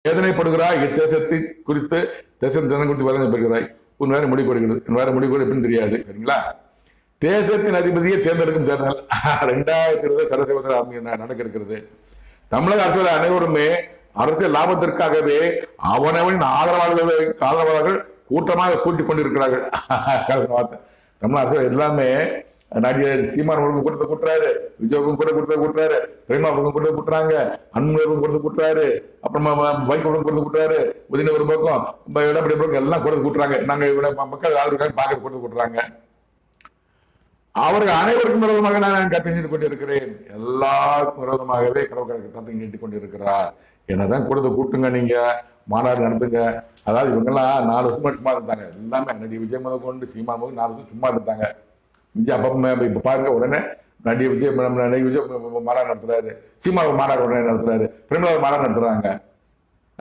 வேதனைப்படுகிறாய் தேசத்தை குறித்து, தேசத்தை குறித்து வேதனைப்படுகிறாய். உன் வேலை முடிவு கொடுக்கிறது, என் வேலை முடிவு எப்படின்னு தெரியாது. சரிங்களா? தேசத்தின் அதிபதியை தேர்ந்தெடுக்கும் தேர்தல் 2020 சட்டசபை நடக்க இருக்கிறது. தமிழக அரசியல் அனைவருமே அரசியல் லாபத்திற்காகவே அவனவனின் ஆதரவாளர்கள் கூட்டமாக கூட்டிக் கொண்டிருக்கிறார்கள். தமிழக அரசியல் எல்லாமே நடிகர் சீமான் கூட்டத்தை கூட்டுறாரு, விஜய்க்கும் கூட்டத்தை கூட்டுறாரு, பிரேமாவுக்கும் கூட்டத்தை கூட்டுறாங்க, அன்புக்கும் கூட்டத்தை கூட்டுறாரு, அப்புறமா வைகோவுக்கும் கூட்டத்தை கூட்டுறாரு, உதயநிதி ஒரு பக்கம், எடப்பாடி பக்கம் எல்லாம் கூட்டத்தை கூட்டுறாங்க. நாங்க மக்கள் ஆதரவுக்காக பார்க்க கூட்டத்தை கூட்டுறாங்க. அவர்கள் அனைவருக்கும் விரோதமாக நான் கத்தை நீட்டிக் கொண்டிருக்கிறேன். எல்லாருக்கும் விரோதமாகவே கடவுள் கத்தை நீட்டிக் கொண்டிருக்கிறார். என்னதான் கூட்டத்தை கூட்டுங்க, நீங்க மாநாடு நடத்துங்க. அதாவது இவங்கெல்லாம் 4 வருஷமா சும்மா இருந்தாங்க. எல்லாமே நடிகை விஜய் முதல் கொண்டு சீமா 4 வருஷம் சும்மா இருந்தாங்க. விஜய் அப்ப இப்ப பாருங்க, உடனே நடிகை விஜய் மாநாடு நடத்துறாரு, சீமா மாநாடு உடனே நடத்துறாரு, பிரேமலா மாநாடு நடத்துறாங்க.